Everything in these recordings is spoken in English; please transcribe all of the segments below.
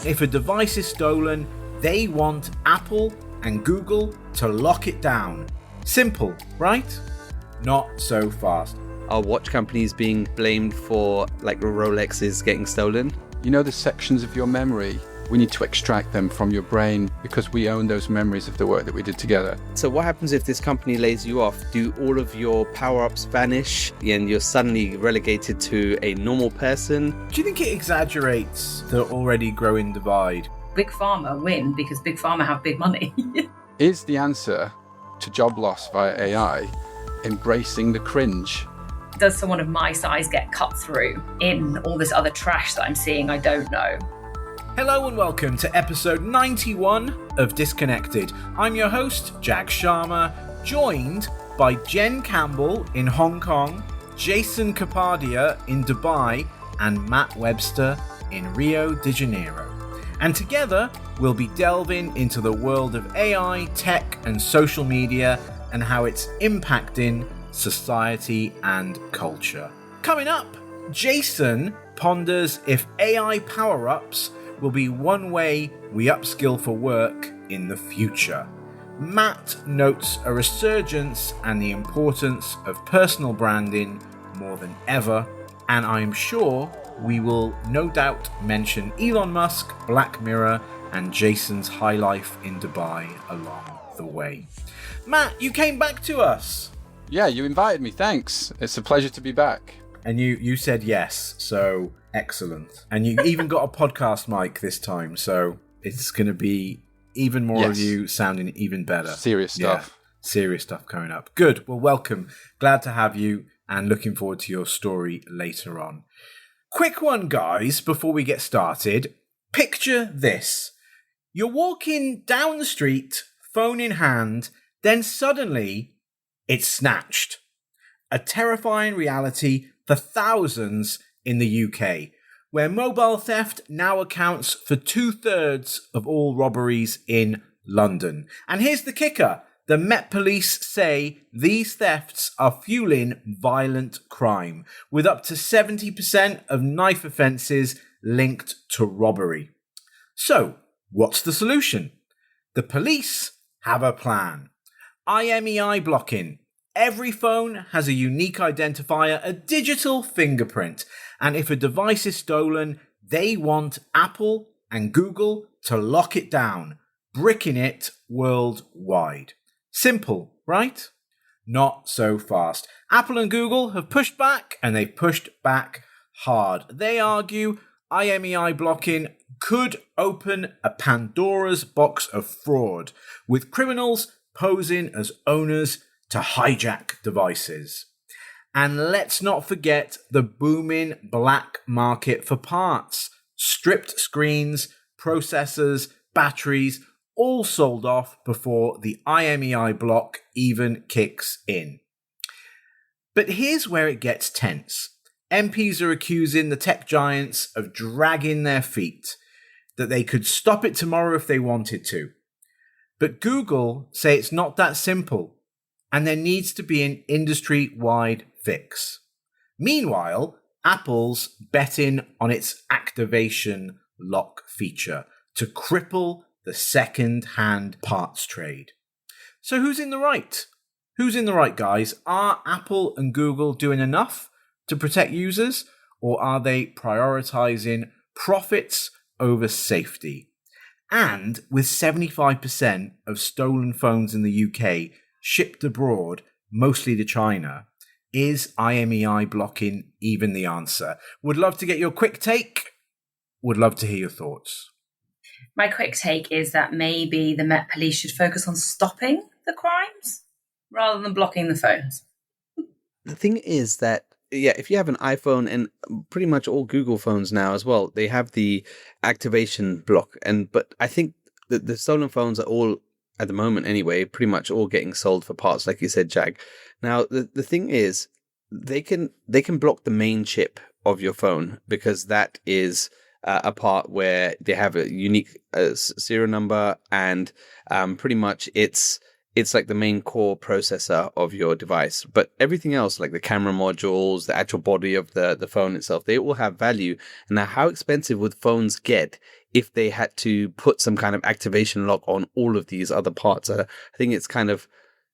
If a device is stolen, they want Apple and Google to lock it down. Simple, right? Not so fast. Are watch companies being blamed for, like, Rolexes getting stolen? You know the sections of your memory? We need to extract them from your brain because we own those memories of the work that we did together. So what happens if this company lays you off? Do all of your power-ups vanish and you're suddenly relegated to a normal person? Do you think it exaggerates the already growing divide? Big Pharma win because Big Pharma have big money. Is the answer to job loss via AI embracing the cringe? Does someone of my size get cut through in all this other trash that I'm seeing? I don't know. Hello and welcome to episode 91 of Disconnected. I'm your host, Jag Sharma, joined by Jen Campbell in Hong Kong, Jason Kapadia in Dubai, and Matt Webster in Rio de Janeiro. And together, we'll be delving into the world of AI, tech, and social media and how it's impacting society and culture. Coming up, Jason ponders if AI power-ups will be one way we upskill for work in the future. Matt notes a resurgence and the importance of personal branding more than ever, and I'm sure we will no doubt mention Elon Musk, Black Mirror, and Jason's high life in Dubai along the way. Matt, you came back to us. Yeah, you invited me, thanks. It's a pleasure to be back. And you said yes, so excellent. And you even got a podcast mic this time, so it's going to be even more of you sounding even better. Serious stuff. Yeah, serious stuff coming up. Good. Well, welcome. Glad to have you and looking forward to your story later on. Quick one, guys, before we get started. Picture this. You're walking down the street, phone in hand, then suddenly it's snatched. A terrifying reality for thousands in the UK, where mobile theft now accounts for 2/3 of all robberies in London. And here's the kicker. The Met Police say these thefts are fueling violent crime, with up to 70% of knife offences linked to robbery. So, what's the solution? The police have a plan. IMEI blocking. Every phone has a unique identifier, a digital fingerprint, and if a device is stolen, they want Apple and Google to lock it down, bricking it worldwide. Simple, right? Not so fast. Apple and Google have pushed back, and they've pushed back hard. They argue IMEI blocking could open a Pandora's box of fraud, with criminals posing as owners to hijack devices. And let's not forget the booming black market for parts. Stripped screens, processors, batteries, all sold off before the IMEI block even kicks in. But here's where it gets tense. MPs are accusing the tech giants of dragging their feet, that they could stop it tomorrow if they wanted to. But Google say it's not that simple, and there needs to be an industry-wide fix. Meanwhile, Apple's betting on its activation lock feature to cripple the second-hand parts trade. So who's in the right? Who's in the right, guys? Are Apple and Google doing enough to protect users, or are they prioritizing profits over safety? And with 75% of stolen phones in the UK shipped abroad, mostly to China, is IMEI blocking even the answer? Would love to get your quick take. Would love to hear your thoughts. My quick take is that maybe the Met Police should focus on stopping the crimes rather than blocking the phones. The thing is that, if you have an iPhone, and pretty much all Google phones now as well, they have the activation block. But I think that the stolen phones are all, at the moment anyway, pretty much all getting sold for parts, like you said, Jag. Now, the thing is, they can block the main chip of your phone, because that is a part where they have a unique serial number, and pretty much it's it's like the main core processor of your device. But everything else, like the camera modules, the actual body of the phone itself, they all have value. And now, how expensive would phones get if they had to put some kind of activation lock on all of these other parts? I think it's kind of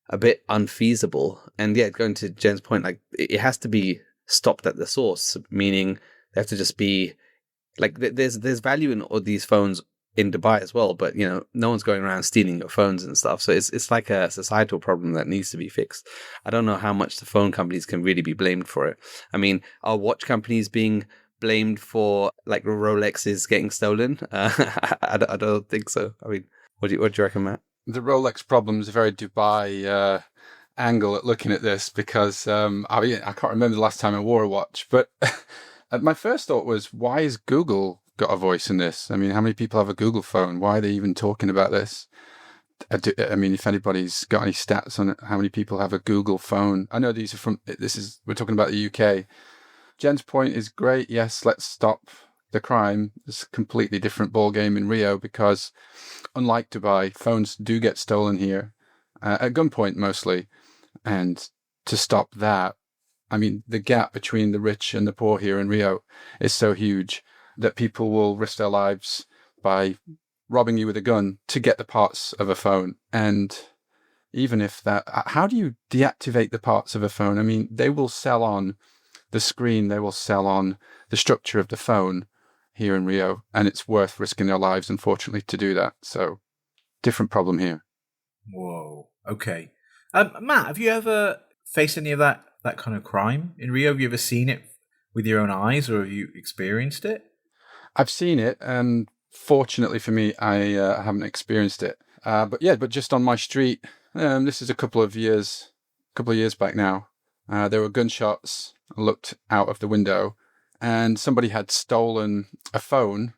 a bit unfeasible. And yeah, going to Jen's point, like it has to be stopped at the source, meaning they have to just be like there's value in all these phones in Dubai as well, but no one's going around stealing your phones and stuff. So it's like a societal problem that needs to be fixed. I don't know how much the phone companies can really be blamed for it. I mean, are watch companies being blamed for like Rolexes getting stolen? I don't think so. I mean, what do you reckon, Matt? The Rolex problem is a very Dubai angle at looking at this because I can't remember the last time I wore a watch, but my first thought was, why is Google got a voice in this? I mean, how many people have a Google phone? Why are they even talking about this? I mean, if anybody's got any stats on how many people have a Google phone. I know these are we're talking about the UK. Jen's point is great. Yes, let's stop the crime. It's a completely different ballgame in Rio because unlike Dubai, phones do get stolen here at gunpoint mostly. And to stop that, I mean, the gap between the rich and the poor here in Rio is so huge that people will risk their lives by robbing you with a gun to get the parts of a phone. And even if that, how do you deactivate the parts of a phone? I mean, they will sell on the screen, they will sell on the structure of the phone here in Rio, and it's worth risking their lives, unfortunately, to do that. So, different problem here. Whoa. Okay. Matt, have you ever faced any of that kind of crime in Rio? Have you ever seen it with your own eyes, or have you experienced it? I've seen it, and fortunately for me, I haven't experienced it. But just on my street, this is a couple of years back now. There were gunshots. I looked out of the window, and somebody had stolen a phone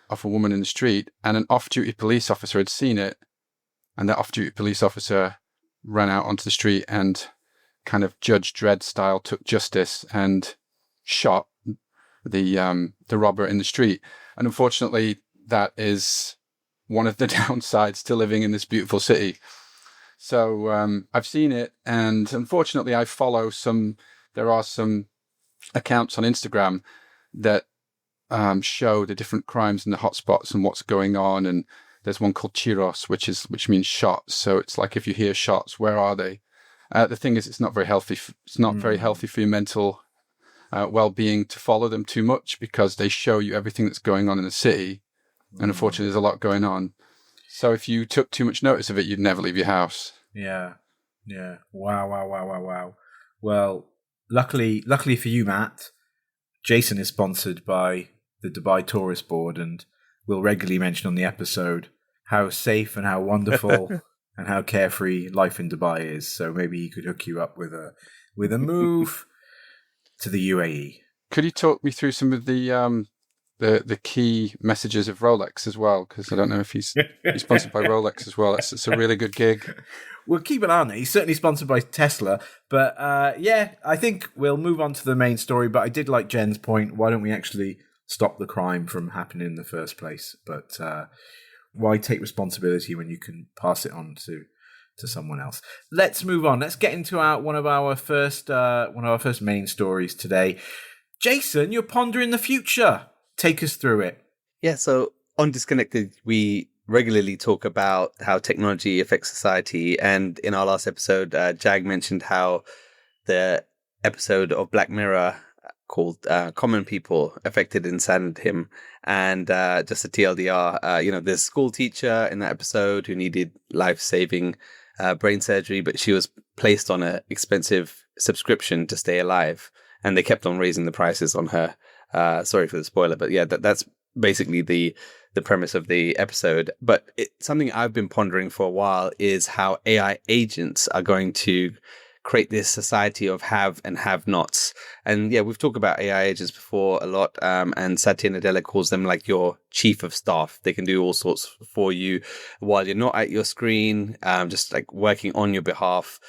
off a woman in the street, and an off-duty police officer had seen it, and that off-duty police officer ran out onto the street and kind of Judge Dredd style took justice and shot the robber in the street. And unfortunately, that is one of the downsides to living in this beautiful city. So I've seen it, and unfortunately, I follow there are some accounts on Instagram that show the different crimes in the hotspots and what's going on. And there's one called Chiros, which means shots. So it's like, if you hear shots, where are they? The thing is, it's not very healthy. It's not very healthy for your mental well-being to follow them too much, because they show you everything that's going on in the city. And unfortunately, there's a lot going on. So if you took too much notice of it, you'd never leave your house. Yeah. Wow. Well, luckily for you, Matt, Jason is sponsored by the Dubai Tourist Board, and we'll regularly mention on the episode how safe and how wonderful and how carefree life in Dubai is. So maybe he could hook you up with a move to the UAE. Could you talk me through some of the key messages of Rolex as well? Because I don't know if he's sponsored by Rolex as well. It's a really good gig. We'll keep an eye on it. He's certainly sponsored by Tesla. But I think we'll move on to the main story. But I did like Jen's point. Why don't we actually stop the crime from happening in the first place? But why take responsibility when you can pass it on to someone else? Let's move on. Let's get into one of our first main stories today. Jason, you're pondering the future. Take us through it. Yeah, so on Disconnected, we regularly talk about how technology affects society. And in our last episode, Jag mentioned how the episode of Black Mirror called Common People affected and saddened him. And just a TLDR, there's a school teacher in that episode who needed life-saving brain surgery, but she was placed on an expensive subscription to stay alive. And they kept on raising the prices on her. Sorry for the spoiler, but yeah, that's basically the premise of the episode. But something I've been pondering for a while is how AI agents are going to create this society of have and have-nots. And yeah, we've talked about AI agents before a lot, and Satya Nadella calls them like your chief of staff. They can do all sorts for you while you're not at your screen, just like working on your behalf.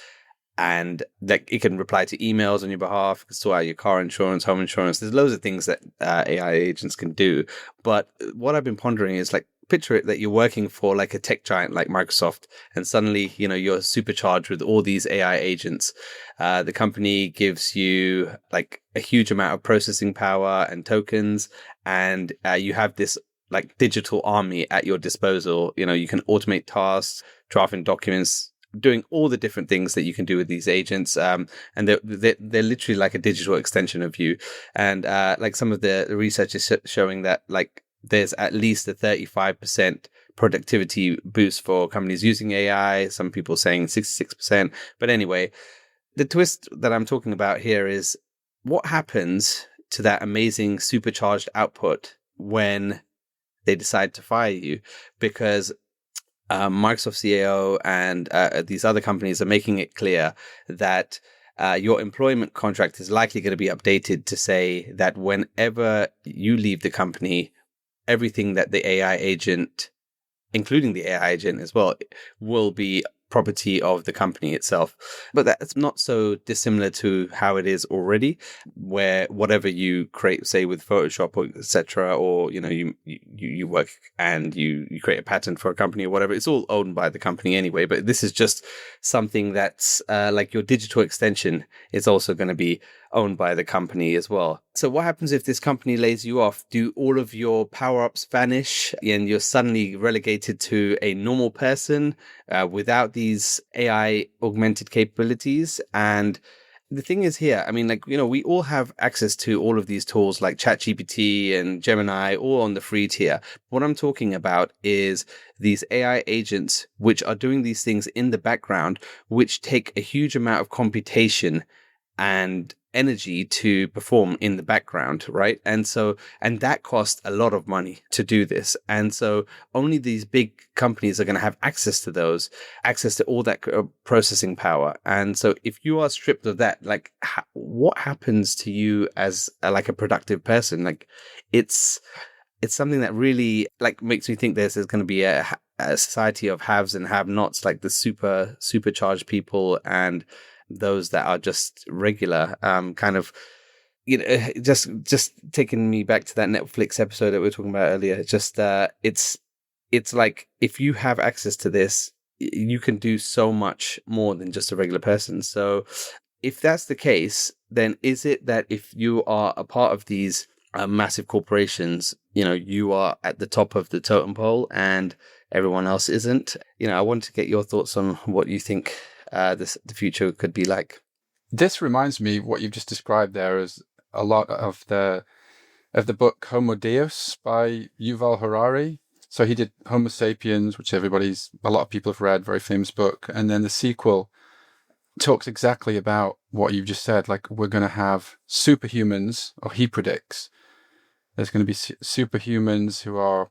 And like it can reply to emails on your behalf, sort out your car insurance, home insurance. There's loads of things that AI agents can do. But what I've been pondering is like, picture it that you're working for like a tech giant like Microsoft, and suddenly, you're supercharged with all these AI agents. The company gives you like a huge amount of processing power and tokens, and you have this like digital army at your disposal. You can automate tasks, drafting documents, doing all the different things that you can do with these agents, and they're literally like a digital extension of you. And like some of the research is showing that like there's at least a 35% productivity boost for companies using AI. Some people saying 66%. But anyway, the twist that I'm talking about here is what happens to that amazing supercharged output when they decide to fire you, because Microsoft CAO and these other companies are making it clear that your employment contract is likely going to be updated to say that whenever you leave the company, everything that the AI agent, including the AI agent as well, will be property of the company itself. But that's not so dissimilar to how it is already, where whatever you create, say with Photoshop or etc., or you work and you create a patent for a company or whatever, it's all owned by the company anyway. But this is just something that's like your digital extension is also going to be owned by the company as well. So what happens if this company lays you off? Do all of your power-ups vanish and you're suddenly relegated to a normal person without these AI augmented capabilities? And the thing is here, I mean, like, we all have access to all of these tools like ChatGPT and Gemini, all on the free tier. What I'm talking about is these AI agents, which are doing these things in the background, which take a huge amount of computation and energy to perform in the background, right? And that costs a lot of money to do this. And so only these big companies are going to have access to all that processing power. And so if you are stripped of that, like what happens to you as like a productive person? Like it's something that really like makes me think there's going to be a society of haves and have-nots, like the supercharged people and those that are just regular, kind of, just taking me back to that Netflix episode that we were talking about earlier. Just it's like if you have access to this, you can do so much more than just a regular person. So if that's the case, then is it that if you are a part of these massive corporations, you are at the top of the totem pole and everyone else isn't? I want to get your thoughts on what you think the future could be like. This reminds me, what you've just described there is a lot of the book Homo Deus by Yuval Harari. So he did Homo Sapiens, which a lot of people have read, very famous book. And then the sequel talks exactly about what you've just said. Like, we're going to have superhumans, or he predicts there's going to be superhumans who are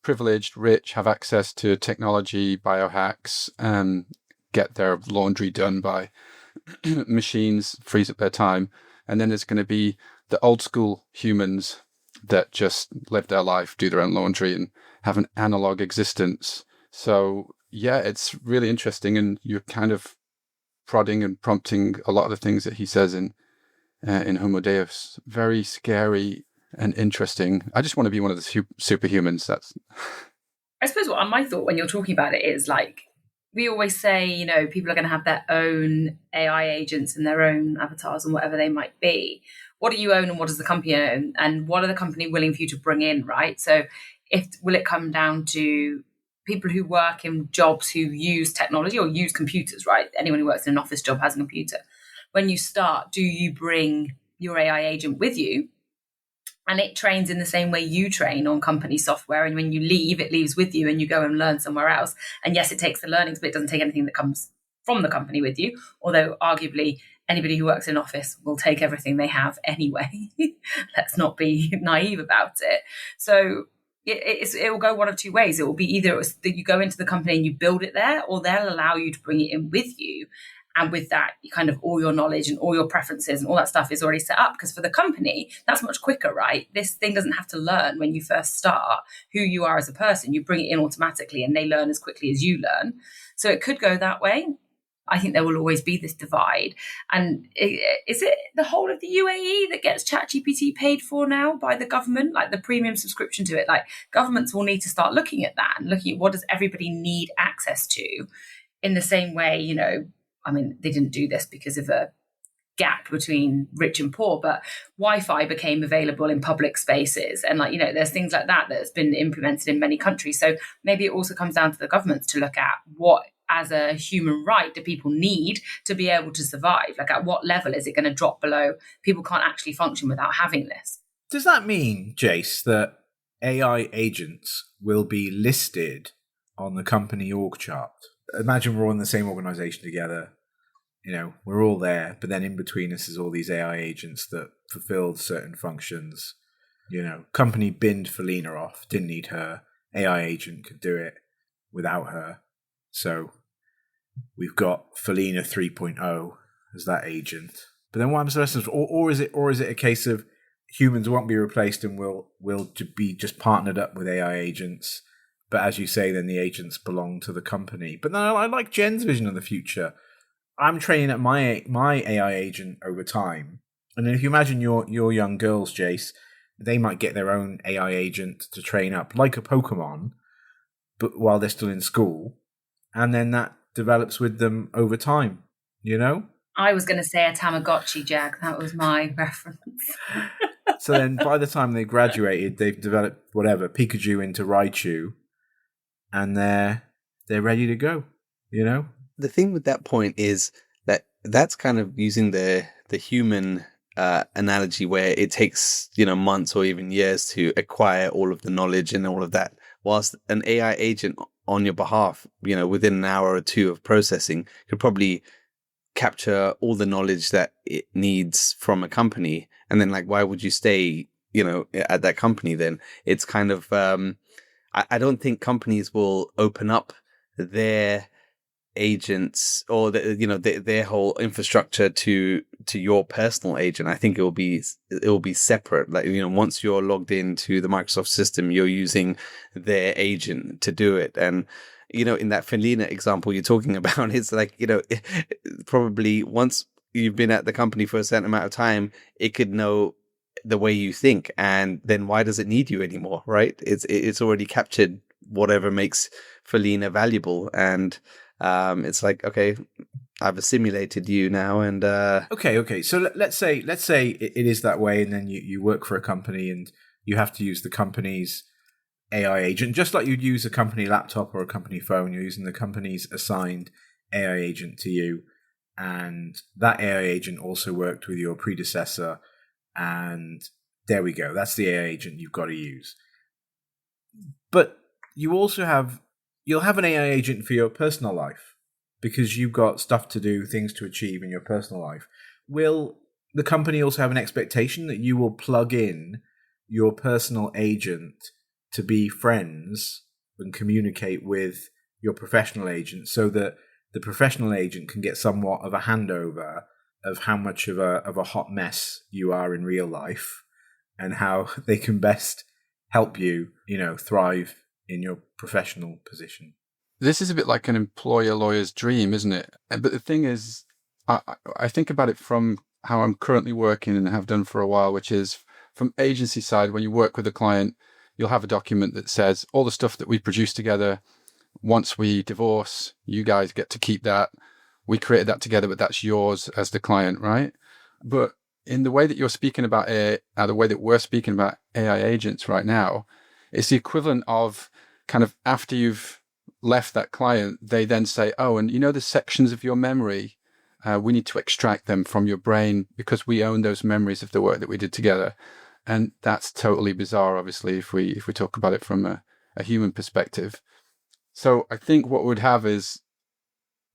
privileged, rich, have access to technology, biohacks, get their laundry done by machines, frees up their time. And then there's going to be the old school humans that just live their life, do their own laundry and have an analog existence. So yeah, it's really interesting. And you're kind of prodding and prompting a lot of the things that he says in Homo Deus. Very scary and interesting. I just want to be one of the superhumans. I suppose what my thought when you're talking about it is, like, we always say, people are going to have their own AI agents and their own avatars and whatever they might be. What do you own and what does the company own? And what are the company willing for you to bring in, right? So will it come down to people who work in jobs who use technology or use computers, right? Anyone who works in an office job has a computer. When you start, do you bring your AI agent with you? And it trains in the same way you train on company software. And when you leave, it leaves with you and you go and learn somewhere else. And yes, it takes the learnings, but it doesn't take anything that comes from the company with you. Although arguably anybody who works in an office will take everything they have anyway. Let's not be naive about it. So it will go one of two ways. It will be either that you go into the company and you build it there, or they'll allow you to bring it in with you. And with that, you kind of all your knowledge and all your preferences and all that stuff is already set up. Because for the company, that's much quicker, right? This thing doesn't have to learn when you first start who you are as a person. You bring it in automatically and they learn as quickly as you learn. So it could go that way. I think there will always be this divide. And is it the whole of the UAE that gets ChatGPT paid for now by the government, like the premium subscription to it? Like governments will need to start looking at that and looking at what does everybody need access to in the same way, you know, I mean, they didn't do this because of a gap between rich and poor, but Wi-Fi became available in public spaces. And like, you know, there's things like that that's been implemented in many countries. So maybe it also comes down to the governments to look at what, as a human right, do people need to be able to survive? Like at what level is it going to drop below? People can't actually function without having this. Does that mean, Jace, that AI agents will be listed on the company org chart? Imagine we're all in the same organization together. You know, we're all there, but then in between us is all these AI agents that fulfilled certain functions. You know, company binned Felina off, didn't need her. AI agent could do it without her. So we've got Felina 3.0 as that agent. But then what happens to the rest of us? Or is it a case of humans won't be replaced and will be just partnered up with AI agents? But as you say, then the agents belong to the company. But no, I like Jen's vision of the future. I'm training up my AI agent over time. And then if you imagine your young girls, Jace, they might get their own AI agent to train up, like a Pokemon, but while they're still in school. And then that develops with them over time, you know? I was going to say a Tamagotchi, Jag. That was my reference. So then by the time they graduated, they've developed whatever, Pikachu into Raichu, and they're ready to go, you know? The thing with that point is that that's kind of using the human analogy where it takes, you know, months or even years to acquire all of the knowledge and all of that, whilst an AI agent on your behalf, you know, within an hour or two of processing could probably capture all the knowledge that it needs from a company. And then, like, why would you stay, you know, at that company then? It's kind of, I don't think companies will open up their agents or their whole infrastructure to your personal agent. I think it will be separate. Like, you know, once you're logged into the Microsoft system, you're using their agent to do it. And you know, in that Felina example you're talking about, it's like, you know, probably once you've been at the company for a certain amount of time, it could know the way you think, and then why does it need you anymore, right? It's already captured whatever makes Felina valuable, and it's like, okay, I've assimilated you now, and okay. So let's say it is that way, and then you work for a company, and you have to use the company's AI agent, just like you'd use a company laptop or a company phone. You're using the company's assigned AI agent to you, and that AI agent also worked with your predecessor, and there we go. That's the AI agent you've got to use. But you'll have an AI agent for your personal life because you've got stuff to do, things to achieve in your personal life. Will the company also have an expectation that you will plug in your personal agent to be friends and communicate with your professional agent so that the professional agent can get somewhat of a handover of how much of a hot mess you are in real life and how they can best help you, you know, thrive in your professional position? This is a bit like an employer lawyer's dream, isn't it? But the thing is, I think about it from how I'm currently working and have done for a while, which is from agency side. When you work with a client, you'll have a document that says all the stuff that we produce together. Once we divorce, you guys get to keep that. We created that together, but that's yours as the client, right? But in the way that you're speaking about AI, the way that we're speaking about AI agents right now, it's the equivalent of kind of after you've left that client, they then say, oh, and you know the sections of your memory, we need to extract them from your brain because we own those memories of the work that we did together. And that's totally bizarre, obviously, if we talk about it from a human perspective. So I think what we'd have is,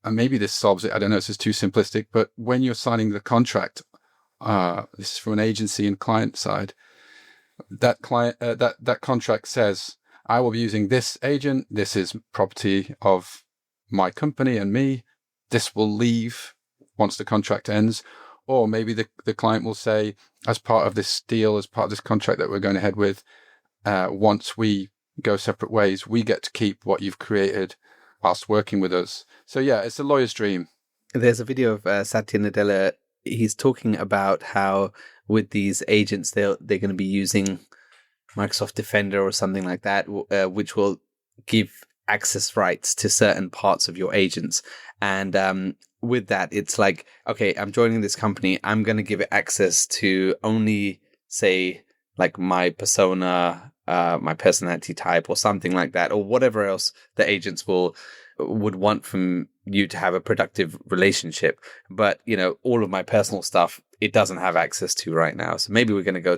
and maybe this solves it, I don't know, this is too simplistic, but when you're signing the contract, this is from an agency and client side, that contract says, I will be using this agent, this is property of my company and me, this will leave once the contract ends. Or maybe the client will say, as part of this deal, as part of this contract that we're going ahead with, once we go separate ways, we get to keep what you've created whilst working with us. So yeah, it's a lawyer's dream. There's a video of Satya Nadella. He's talking about how with these agents, they're going to be using Microsoft Defender or something like that, which will give access rights to certain parts of your agents. And with that, it's like, okay, I'm joining this company. I'm going to give it access to only, say, like my persona, my personality type or something like that, or whatever else the agents would want from you to have a productive relationship. But, all of my personal stuff, it doesn't have access to right now. So maybe we're going to go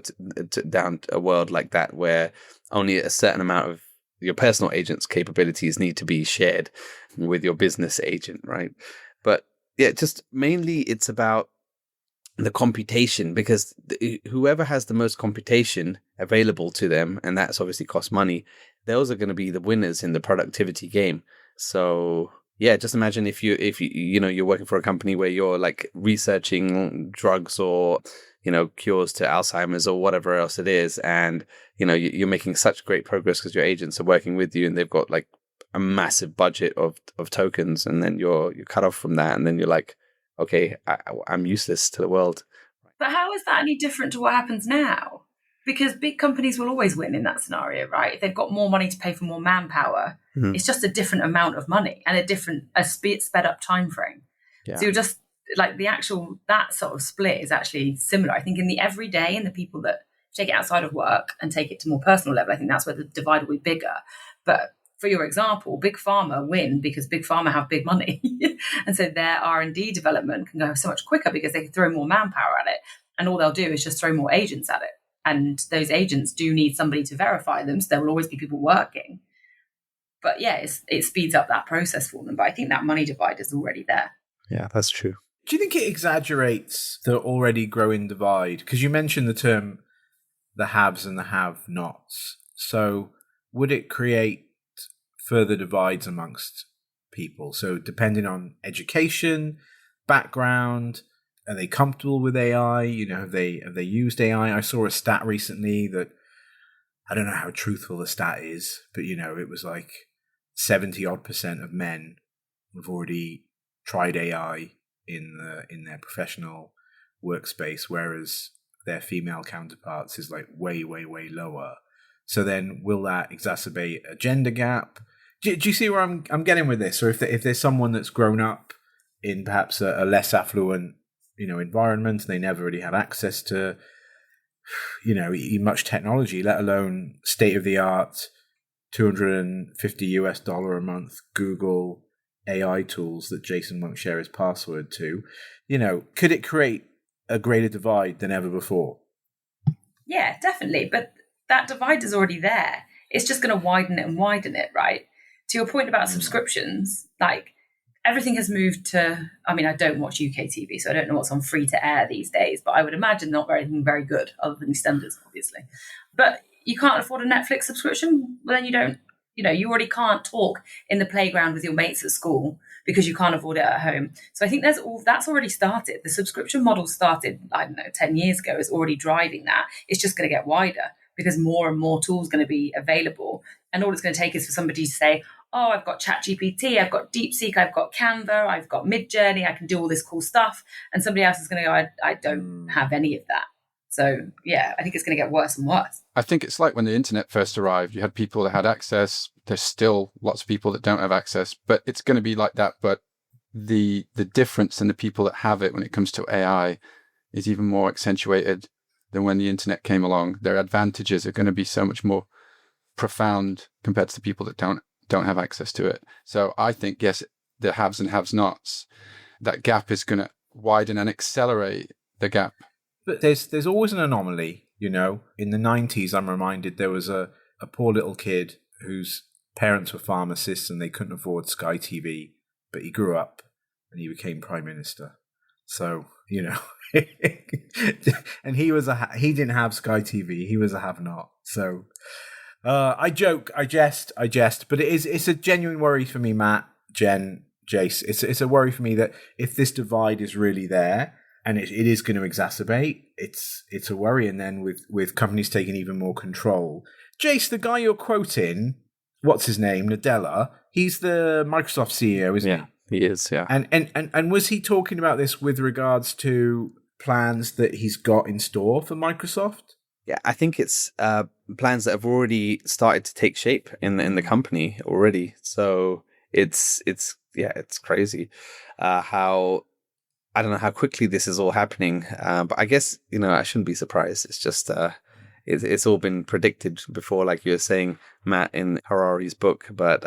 down a world like that where only a certain amount of your personal agent's capabilities need to be shared with your business agent, right? But yeah, just mainly it's about the computation, because whoever has the most computation available to them, and that's obviously costs money, those are going to be the winners in the productivity game. So yeah, just imagine if you're working for a company where you're like researching drugs or cures to Alzheimer's or whatever else it is, and you're making such great progress because your agents are working with you and they've got like a massive budget of tokens, and then you're cut off from that, and then you're like, okay, I'm useless to the world. But how is that any different to what happens now? Because big companies will always win in that scenario, right? If they've got more money to pay for more manpower, it's just a different amount of money and a sped up time frame. Yeah. So you're just like that sort of split is actually similar. I think in the everyday and the people that take it outside of work and take it to more personal level, I think that's where the divide will be bigger. But for your example, big pharma win because big pharma have big money. And so their R&D development can go so much quicker because they can throw more manpower at it. And all they'll do is just throw more agents at it. And those agents do need somebody to verify them. So there will always be people working. But yeah, it speeds up that process for them. But I think that money divide is already there. Yeah, that's true. Do you think it exaggerates the already growing divide? Because you mentioned the term the haves and the have-nots. So would it create further divides amongst people? So depending on education, background, are they comfortable with AI? Have they used AI? I saw a stat recently that I don't know how truthful the stat is, but it was like 70% of men have already tried AI in their professional workspace, whereas their female counterparts is like way, way, way lower. So then will that exacerbate a gender gap? Do you see where I'm getting with this? Or if there's someone that's grown up in perhaps a less affluent environment, and they never really had access to much technology, let alone state of the art $250 a month Google AI tools that Jason won't share his password to, could it create a greater divide than ever before? Yeah, definitely. But that divide is already there. It's just going to widen it and widen it, right? To your point about subscriptions, like everything has moved to, I don't watch UK TV, so I don't know what's on free to air these days, but I would imagine not anything very good other than EastEnders, obviously. But you can't afford a Netflix subscription, well, then you don't, you already can't talk in the playground with your mates at school because you can't afford it at home. So I think that's already started. The subscription model started, 10 years ago, is already driving that. It's just going to get wider because more and more tools are going to be available. And all it's going to take is for somebody to say, oh, I've got ChatGPT, I've got DeepSeek, I've got Canva, I've got Midjourney, I can do all this cool stuff. And somebody else is going to go, I don't have any of that. So, yeah, I think it's going to get worse and worse. I think it's like when the internet first arrived, you had people that had access. There's still lots of people that don't have access, but it's going to be like that. But the difference in the people that have it when it comes to AI is even more accentuated than when the internet came along. Their advantages are going to be so much more profound compared to the people that don't have access to it. So I think, yes, the haves and have-nots, that gap is going to widen and accelerate the gap. But there's always an anomaly, In the 90s, I'm reminded there was a poor little kid whose parents were pharmacists and they couldn't afford Sky TV, but he grew up and he became prime minister. So, and he didn't have Sky TV. He was a have-not. So I joke, I jest, but it's a genuine worry for me, Matt, Jen, Jace. It's a worry for me that if this divide is really there, and it is going to exacerbate, it's a worry. And then with companies taking even more control. Jace, the guy you're quoting, what's his name? Nadella. He's the Microsoft CEO, isn't he? He is, yeah. And was he talking about this with regards to plans that he's got in store for Microsoft? Yeah, I think it's plans that have already started to take shape in the company already. So it's crazy how, I don't know how quickly this is all happening. But I guess, I shouldn't be surprised. It's just it's all been predicted before, like you were saying, Matt, in Harari's book. But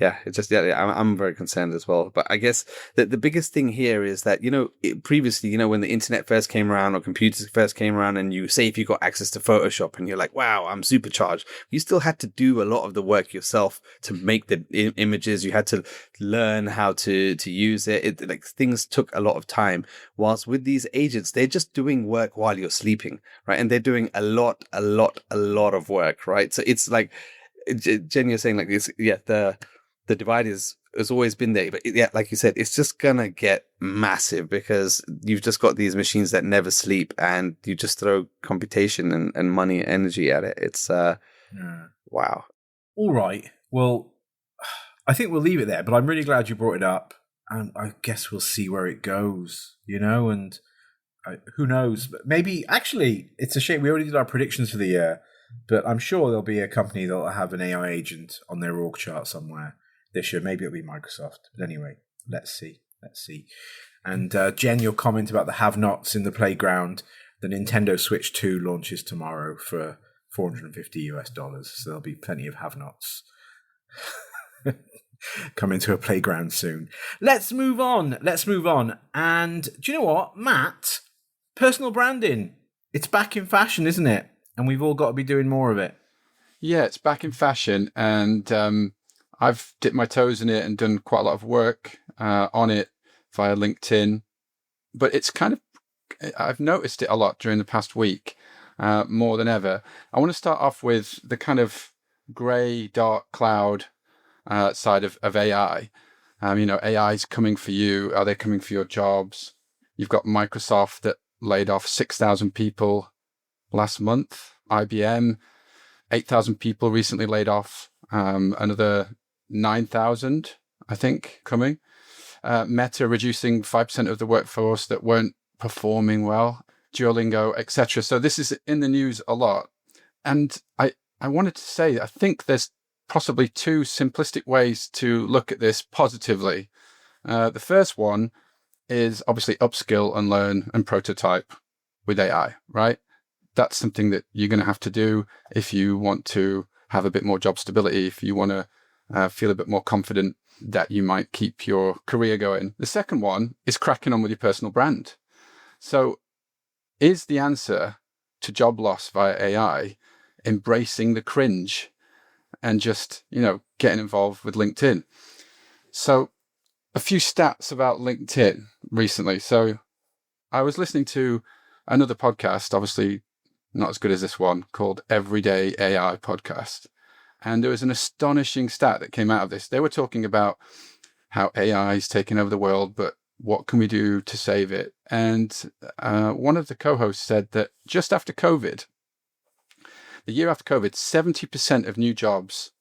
I'm very concerned as well. But I guess that the biggest thing here is that, previously, when the internet first came around or computers first came around, and you say if you got access to Photoshop and you're like, wow, I'm supercharged, you still had to do a lot of the work yourself to make the images. You had to learn how to use it. Like, things took a lot of time. Whilst with these agents, they're just doing work while you're sleeping, right? And they're doing a lot of work, right? So it's like, Jen, you're saying like this, the divide has always been there, but like you said, it's just gonna get massive because you've just got these machines that never sleep, and you just throw computation and money and energy at it. It's wow. All right. Well, I think we'll leave it there, but I'm really glad you brought it up, and I guess we'll see where it goes. And who knows? But maybe actually, it's a shame we already did our predictions for the year, but I'm sure there'll be a company that'll have an AI agent on their org chart somewhere this year. Maybe it'll be Microsoft. But anyway, let's see. And Jen, your comment about the have-nots in the playground, the Nintendo Switch 2 launches tomorrow for $450. So there'll be plenty of have-nots coming to a playground soon. Let's move on. And do you know what, Matt? Personal branding. It's back in fashion, isn't it? And we've all got to be doing more of it. Yeah, it's back in fashion, and I've dipped my toes in it and done quite a lot of work on it via LinkedIn. But it's I've noticed it a lot during the past week, more than ever. I want to start off with the kind of grey, dark cloud side of AI. AI is coming for you. Are they coming for your jobs? You've got Microsoft that laid off 6,000 people last month. IBM, 8,000 people recently laid off. Another 9,000, I think, coming. Meta reducing 5% of the workforce that weren't performing well. Duolingo, etc. So this is in the news a lot. And I wanted to say, I think there's possibly two simplistic ways to look at this positively. The first one is obviously upskill and learn and prototype with AI, right? That's something that you're going to have to do if you want to have a bit more job stability, if you want to feel a bit more confident that you might keep your career going. The second one is cracking on with your personal brand. So is the answer to job loss via AI embracing the cringe and just, getting involved with LinkedIn? So a few stats about LinkedIn recently. So I was listening to another podcast, obviously not as good as this one, called Everyday AI Podcast. And there was an astonishing stat that came out of this. They were talking about how AI is taking over the world, but what can we do to save it? And one of the co-hosts said that just after COVID, the year after COVID, 70% of new jobs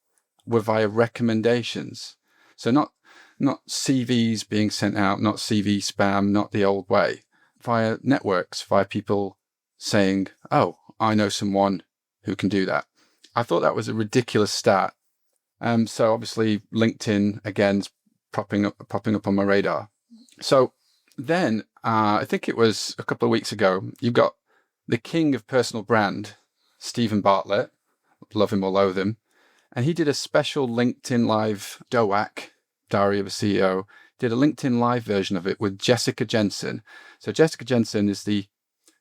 were via recommendations. So not CVs being sent out, not CV spam, not the old way, via networks, via people saying, oh, I know someone who can do that. I thought that was a ridiculous stat. So obviously LinkedIn, again, is popping up on my radar. So then I think it was a couple of weeks ago, you've got the king of personal brand, Stephen Bartlett, love him or loathe him. And he did a special LinkedIn Live DOAC, Diary of a CEO, did a LinkedIn Live version of it with Jessica Jensen. So Jessica Jensen is the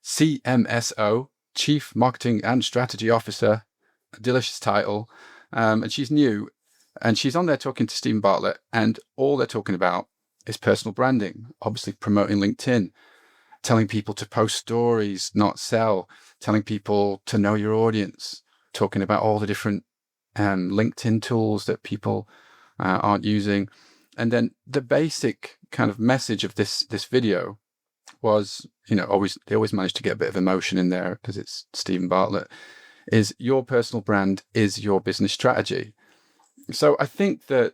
CMSO, Chief Marketing and Strategy Officer, a delicious title. And she's new, and she's on there talking to Stephen Bartlett, and all they're talking about is personal branding, obviously promoting LinkedIn, telling people to post stories, not sell, telling people to know your audience, talking about all the different LinkedIn tools that people aren't using. And then the basic kind of message of this video was, they always manage to get a bit of emotion in there because it's Stephen Bartlett, is your personal brand is your business strategy. So I think that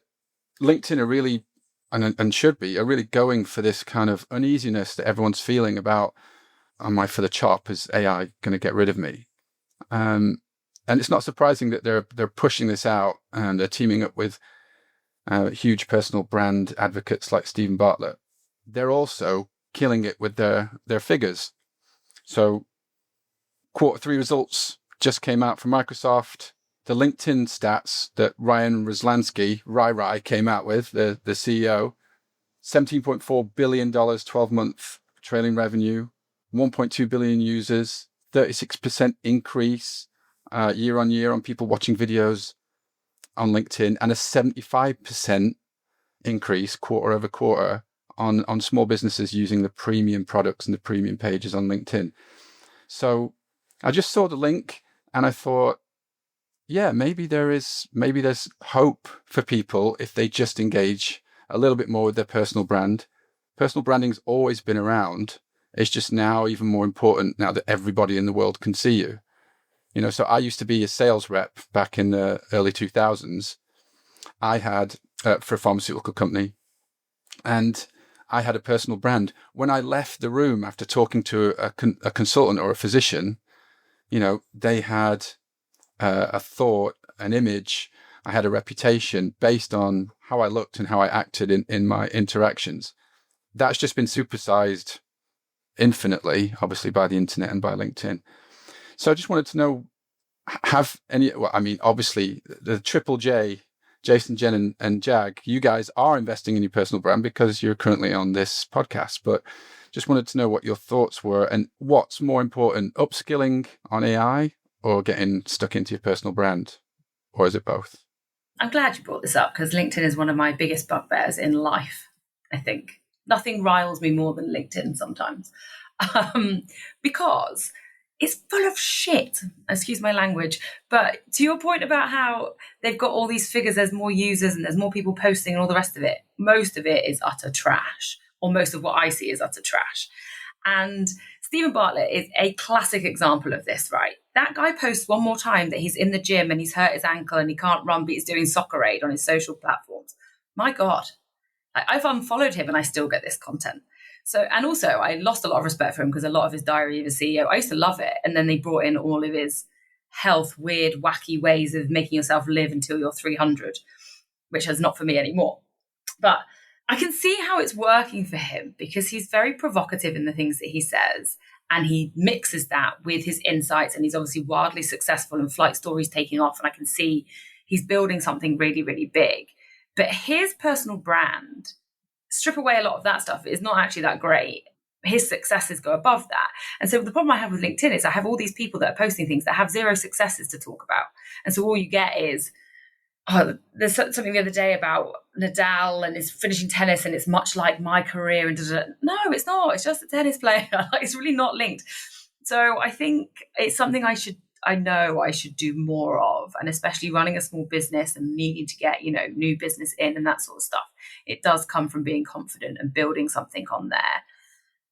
LinkedIn are really and should be, are really going for this kind of uneasiness that everyone's feeling about, am I for the chop? Is AI going to get rid of me? And it's not surprising that they're pushing this out, and they're teaming up with huge personal brand advocates like Stephen Bartlett. They're also killing it with their figures. So Q3 results just came out from Microsoft. The LinkedIn stats that Ryan Rai came out with, the CEO, $17.4 billion 12-month trailing revenue, 1.2 billion users, 36% increase year on year on people watching videos on LinkedIn, and a 75% increase quarter over quarter on small businesses using the premium products and the premium pages on LinkedIn. So I just saw the link and I thought, yeah, maybe there's hope for people if they just engage a little bit more with their personal brand. Personal branding's always been around. It's just now even more important now that everybody in the world can see you. So I used to be a sales rep back in the early 2000s. I had for a pharmaceutical company, and I had a personal brand. When I left the room after talking to a consultant or a physician, they had a thought, an image. I had a reputation based on how I looked and how I acted in my interactions. That's just been supersized infinitely, obviously, by the internet and by LinkedIn. So I just wanted to know, obviously, the Triple J, Jason, Jen, and Jag, you guys are investing in your personal brand because you're currently on this podcast, but just wanted to know what your thoughts were and what's more important, upskilling on AI or getting stuck into your personal brand, or is it both? I'm glad you brought this up because LinkedIn is one of my biggest bugbears in life, I think. Nothing riles me more than LinkedIn sometimes because it's full of shit, excuse my language. But to your point about how they've got all these figures, there's more users and there's more people posting and all the rest of it, most of it is utter trash, or most of what I see is utter trash. And Stephen Bartlett is a classic example of this, right? That guy posts one more time that he's in the gym and he's hurt his ankle and he can't run, but he's doing soccer aid on his social platforms. My God, I've unfollowed him and I still get this content. So, and also I lost a lot of respect for him because a lot of his diary of a CEO, I used to love it. And then they brought in all of his health, weird, wacky ways of making yourself live until you're 300, which is not for me anymore. But I can see how it's working for him because he's very provocative in the things that he says. And he mixes that with his insights. And he's obviously wildly successful and Flight Story's taking off. And I can see he's building something really, really big. But his personal brand, strip away a lot of that stuff, is not actually that great. His successes go above that. And so the problem I have with LinkedIn is I have all these people that are posting things that have zero successes to talk about. And so all you get is, there's something the other day about Nadal and his finishing tennis and it's much like my career. And no, it's not. It's just a tennis player. It's really not linked. So I think it's something I know I should do more of, and especially running a small business and needing to get, new business in and that sort of stuff. It does come from being confident and building something on there.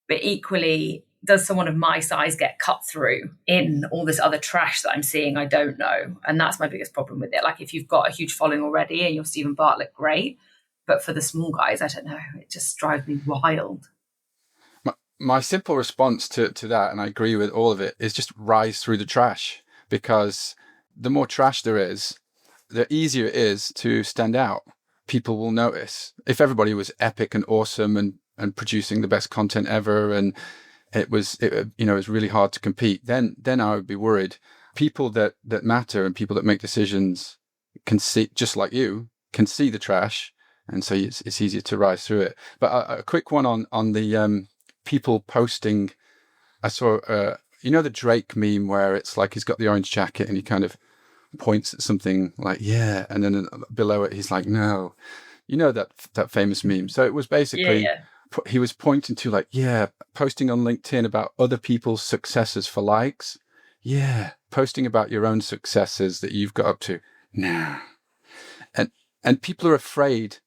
But equally, does someone of my size get cut through in all this other trash that I'm seeing? I don't know. And that's my biggest problem with it. Like if you've got a huge following already and you're Stephen Bartlett, great. But for the small guys, I don't know. It just drives me wild. My simple response to that, and I agree with all of it, is just rise through the trash. Because the more trash there is, the easier it is to stand out. People will notice. If everybody was epic and awesome and producing the best content ever, and it was really hard to compete, then I would be worried. People that matter and people that make decisions can see, just like you, can see the trash, and so it's easier to rise through it. But a quick one on the people posting. I saw the Drake meme where it's like he's got the orange jacket and he kind of points at something like, yeah, and then below it he's like, no. That famous meme. So it was basically he was pointing to like, yeah, posting on LinkedIn about other people's successes for likes. Yeah, posting about your own successes that you've got up to. Nah. And people are afraid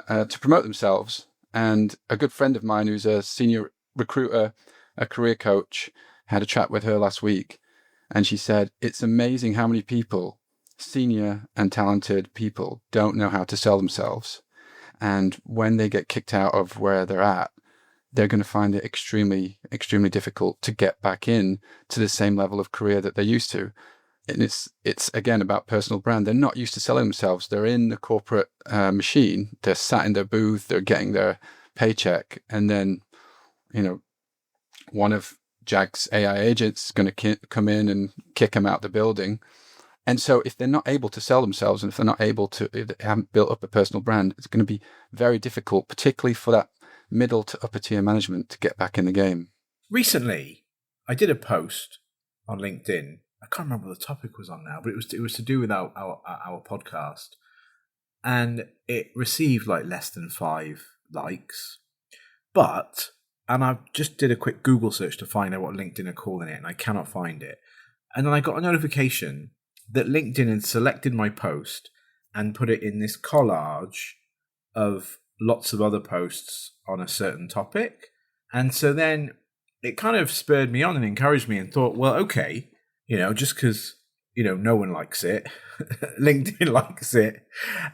to promote themselves. And a good friend of mine who's a senior recruiter, a career coach, had a chat with her last week. And she said, it's amazing how many people, senior and talented people, don't know how to sell themselves. And when they get kicked out of where they're at, they're going to find it extremely, extremely difficult to get back in to the same level of career that they're used to. And it's again about personal brand. They're not used to selling themselves. They're in the corporate machine. They're sat in their booth. They're getting their paycheck, and then, one of Jag's AI agents is going to come in and kick them out the building. And so if they're not able to sell themselves, and if they haven't built up a personal brand, it's going to be very difficult, particularly for that middle to upper tier management, to get back in the game. Recently, I did a post on LinkedIn. I can't remember what the topic was on now, but it was to do with our podcast, and it received like less than 5 likes. And I just did a quick Google search to find out what LinkedIn are calling it, and I cannot find it. And then I got a notification that LinkedIn had selected my post and put it in this collage of lots of other posts on a certain topic. And so then it kind of spurred me on and encouraged me, and thought, well, okay, just because, no one likes it, LinkedIn likes it.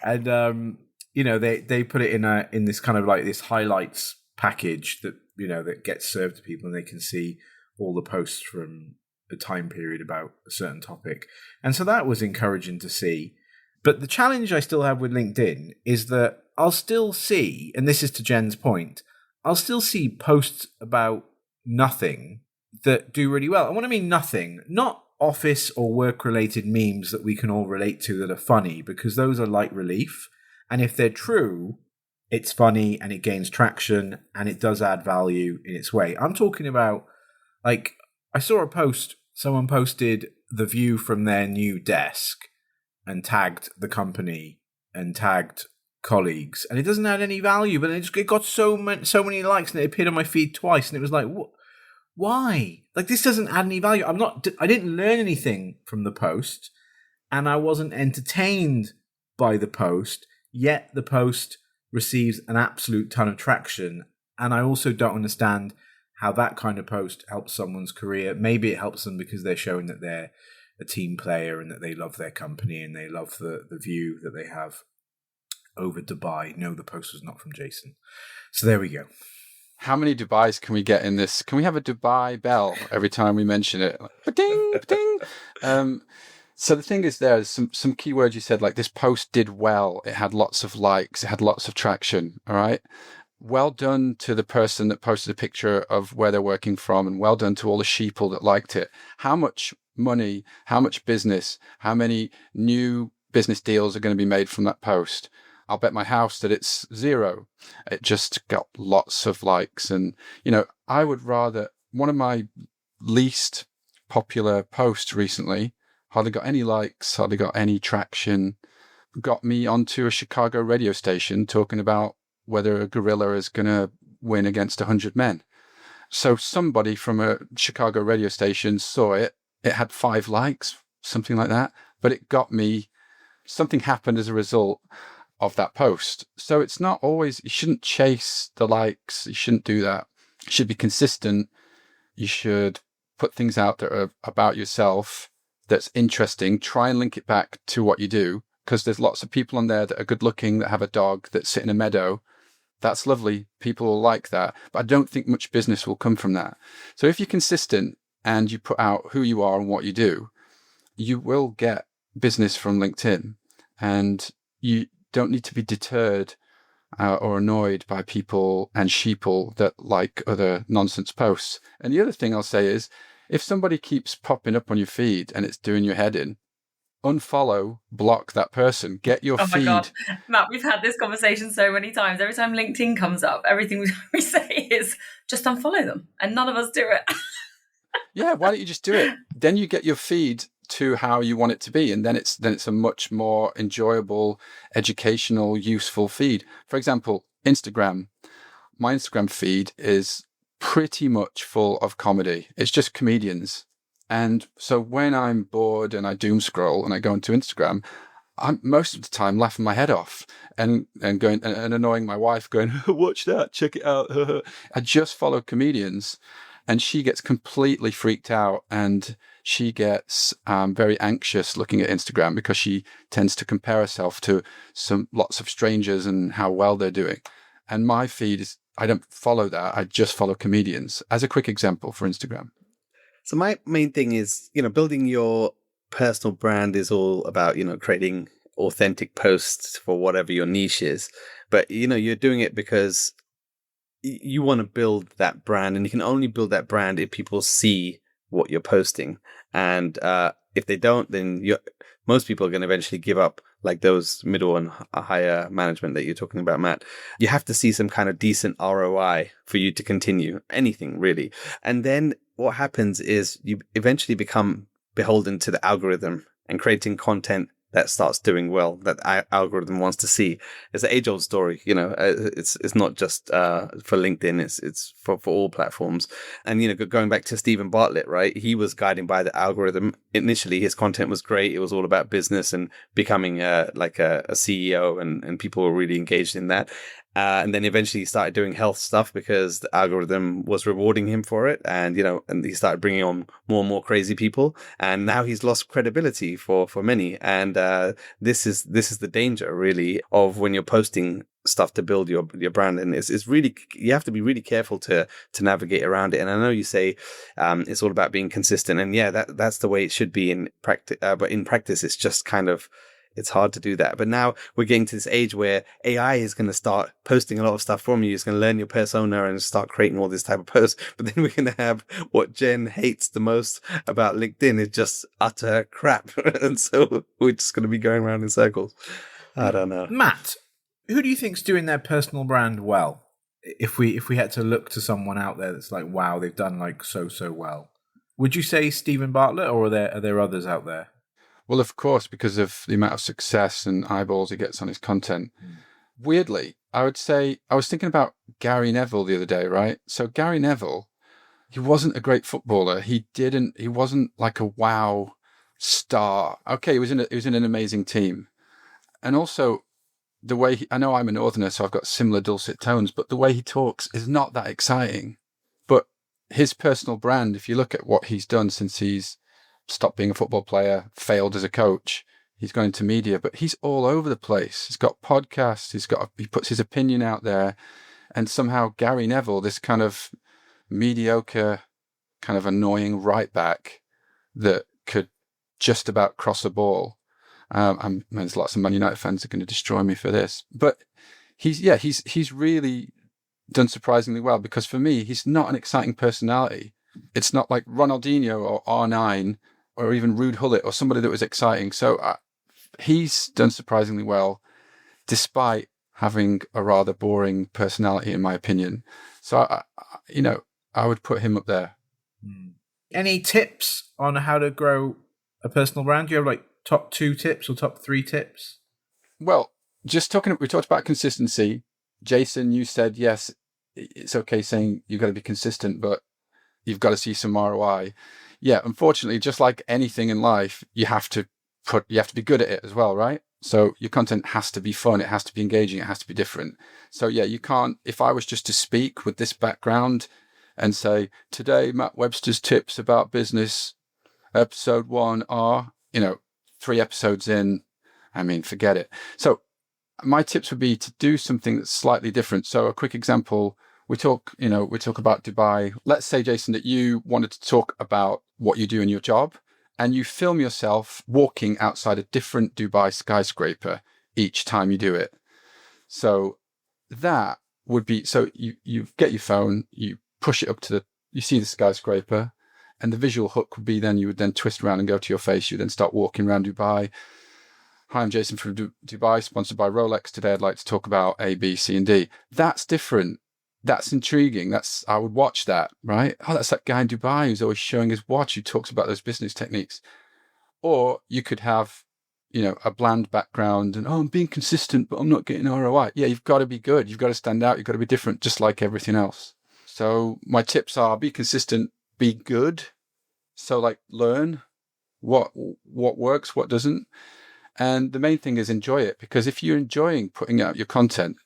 And, they put it in this kind of like this highlights package that, that gets served to people, and they can see all the posts from a time period about a certain topic. And so that was encouraging to see. But the challenge I still have with LinkedIn is that I'll still see, and this is to Jen's point, I'll still see posts about nothing that do really well. And when I mean nothing, not office or work-related memes that we can all relate to that are funny, because those are light relief. And if they're true, it's funny and it gains traction and it does add value in its way. I'm talking about, like, I saw a post, someone posted the view from their new desk and tagged the company and tagged colleagues, and it doesn't add any value, but it got so many likes, and it appeared on my feed twice, and it was like, why? Like, this doesn't add any value. I didn't learn anything from the post, and I wasn't entertained by the post, yet the post receives an absolute ton of traction. And I also don't understand how that kind of post helps someone's career. Maybe it helps them because they're showing that they're a team player and that they love their company and they love the view that they have over Dubai. No, the post was not from Jason. So there we go. How many Dubais can we get in this? Can we have a Dubai bell every time we mention it? Like, ba-ding, ba-ding. So the thing is, there's some keywords you said, like this post did well. It had lots of likes. It had lots of traction. All right. Well done to the person that posted a picture of where they're working from, and well done to all the sheeple that liked it. How much money, how much business, how many new business deals are going to be made from that post? I'll bet my house that it's 0. It just got lots of likes. And, I would rather, one of my least popular posts recently, hardly got any likes, hardly got any traction, got me onto a Chicago radio station talking about whether a gorilla is going to win against 100 men. So somebody from a Chicago radio station saw it. It had 5 likes, something like that. But it got me, something happened as a result of that post. So it's not always, you shouldn't chase the likes. You shouldn't do that. You should be consistent. You should put things out that are about yourself that's interesting. Try and link it back to what you do, because there's lots of people on there that are good looking, that have a dog, that sit in a meadow. That's lovely. People will like that. But I don't think much business will come from that. So if you're consistent and you put out who you are and what you do, you will get business from LinkedIn. And you don't need to be deterred or annoyed by people and sheeple that like other nonsense posts. And the other thing I'll say is, if somebody keeps popping up on your feed and it's doing your head in, unfollow, block that person, get your feed. Oh my God, Matt, we've had this conversation so many times. Every time LinkedIn comes up, everything we say is just unfollow them, and none of us do it. Yeah, why don't you just do it? Then you get your feed to how you want it to be, and then it's a much more enjoyable, educational, useful feed. For example, Instagram. My Instagram feed is pretty much full of comedy. It's just comedians. And so when I'm bored and I doom scroll and I go into Instagram, I'm most of the time laughing my head off and going and annoying my wife, going, watch that, check it out. I just follow comedians, And she gets completely freaked out, and she gets very anxious looking at Instagram because she tends to compare herself to lots of strangers and how well they're doing. And my feed is, I don't follow that. I just follow comedians as a quick example for Instagram. So my main thing is, building your personal brand is all about, creating authentic posts for whatever your niche is. But, you're doing it because you want to build that brand, and you can only build that brand if people see what you're posting. And if they don't, then most people are going to eventually give up, like those middle and higher management that you're talking about, Matt. You have to see some kind of decent ROI for you to continue anything, really. And then what happens is you eventually become beholden to the algorithm, and creating content that starts doing well, that algorithm wants to see. It's an age-old story, it's not just for LinkedIn, it's for all platforms. And, going back to Stephen Bartlett, right? He was guided by the algorithm. Initially, his content was great. It was all about business and becoming like a CEO, and people were really engaged in that. And then eventually he started doing health stuff because the algorithm was rewarding him for it. And, and he started bringing on more and more crazy people. And now he's lost credibility for many. And this is the danger, really, of when you're posting stuff to build your brand. And it's really, you have to be really careful to navigate around it. And I know you say it's all about being consistent. And yeah, that's the way it should be in practice. But in practice, it's just kind of, it's hard to do that. But now we're getting to this age where AI is going to start posting a lot of stuff from you. It's going to learn your persona and start creating all this type of posts. But then we're going to have what Jen hates the most about LinkedIn is just utter crap. And so we're just going to be going around in circles. I don't know. Matt, who do you think's doing their personal brand well? If we had to look to someone out there that's like, wow, they've done like so well. Would you say Stephen Bartlett, or are there others out there? Well, of course, because of the amount of success and eyeballs he gets on his content. Weirdly, I would say, I was thinking about Gary Neville the other day, right? So Gary Neville, he wasn't a great footballer. He wasn't like a wow star. Okay, he was in an amazing team. And also the way I know I'm a northerner, so I've got similar dulcet tones, but the way he talks is not that exciting. But his personal brand, if you look at what he's done since he's stopped being a football player, failed as a coach, he's gone into media, but he's all over the place. He's got podcasts, he puts his opinion out there, and somehow Gary Neville, this kind of mediocre, kind of annoying right back that could just about cross a ball. There's lots of Man United fans that are going to destroy me for this, but he's really done surprisingly well, because for me, he's not an exciting personality. It's not like Ronaldinho or R9 or even Ruud Gullit or somebody that was exciting. So he's done surprisingly well, despite having a rather boring personality, in my opinion. So, I would put him up there. Any tips on how to grow a personal brand? Do you have like top 2 tips or top 3 tips? Well, we talked about consistency. Jason, you said, yes, it's okay saying you've got to be consistent, but you've got to see some ROI. Yeah, unfortunately, just like anything in life, you have to be good at it as well, right? So your content has to be fun, it has to be engaging, it has to be different. So yeah, you can't, if I was just to speak with this background and say, today, Matt Webster's tips about business, episode 1 are, 3 episodes in, forget it. So my tips would be to do something that's slightly different. So a quick example, we talk about Dubai. Let's say, Jason, that you wanted to talk about what you do in your job, and you film yourself walking outside a different Dubai skyscraper each time you do it. So that would be, so you get your phone, you push it up you see the skyscraper, and the visual hook would be then you would then twist around and go to your face. You then start walking around Dubai. Hi, I'm Jason from Dubai, sponsored by Rolex. Today I'd like to talk about A, B, C, and D. That's different. That's intriguing. I would watch that, right? Oh, that's that guy in Dubai who's always showing his watch, who talks about those business techniques. Or you could have, a bland background and, I'm being consistent, but I'm not getting ROI. Yeah, you've got to be good. You've got to stand out. You've got to be different, just like everything else. So my tips are be consistent, be good. So like learn what works, what doesn't. And the main thing is enjoy it, because if you're enjoying putting out your content,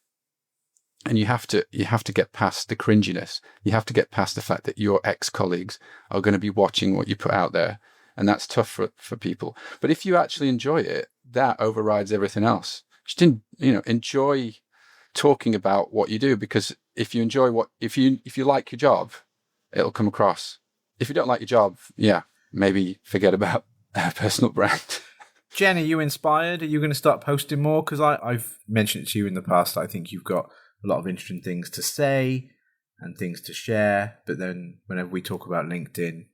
And you have to get past the cringiness. You have to get past the fact that your ex-colleagues are going to be watching what you put out there. And that's tough for people. But if you actually enjoy it, that overrides everything else. Just enjoy talking about what you do, because if you enjoy if you like your job, it'll come across. If you don't like your job, maybe forget about a personal brand. Jen, are you inspired? Are you going to start posting more? Because I've mentioned it to you in the past. I think you've got a lot of interesting things to say and things to share. But then whenever we talk about LinkedIn,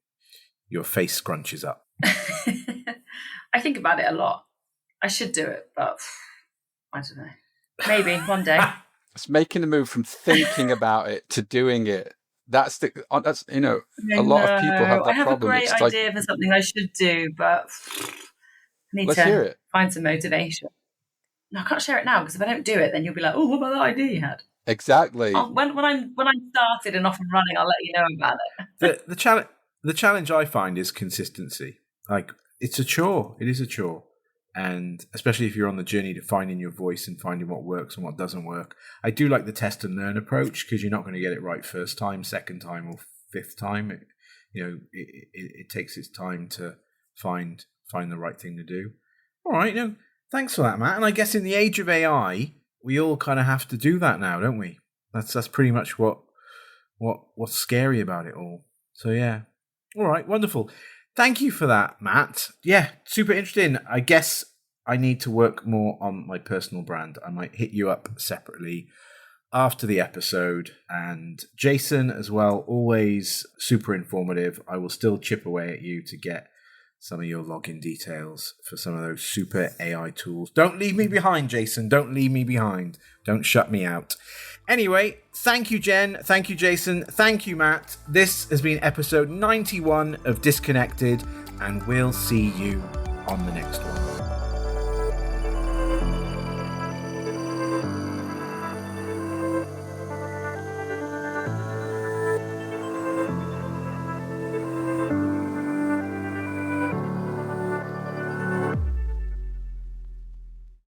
your face scrunches up. I think about it a lot. I should do it, but I don't know. Maybe one day. It's making the move from thinking about it to doing it. That's a lot of people have that problem. I have a great idea for something I should do, but I need to find some motivation. No, I can't share it now, because if I don't do it, then you'll be like, "Oh, what about that idea you had?" Exactly. When I'm started and off and running, I'll let you know about it. The challenge I find is consistency. Like, it's a chore. It is a chore. And especially if you're on the journey to finding your voice and finding what works and what doesn't work. I do like the test and learn approach, because you're not going to get it right first time, second time, or fifth time. It takes its time to find the right thing to do. All right, thanks for that, Matt. And I guess in the age of AI, we all kind of have to do that now, don't we? That's pretty much what's scary about it all. So yeah. All right, wonderful. Thank you for that, Matt. Yeah, super interesting. I guess I need to work more on my personal brand. I might hit you up separately after the episode. And Jason as well, always super informative. I will still chip away at you to get some of your login details for some of those super AI tools. Don't leave me behind, Jason. Don't leave me behind. Don't shut me out. Anyway, thank you, Jen. Thank you, Jason. Thank you, Matt. This has been episode 91 of Disconnected, and we'll see you on the next one.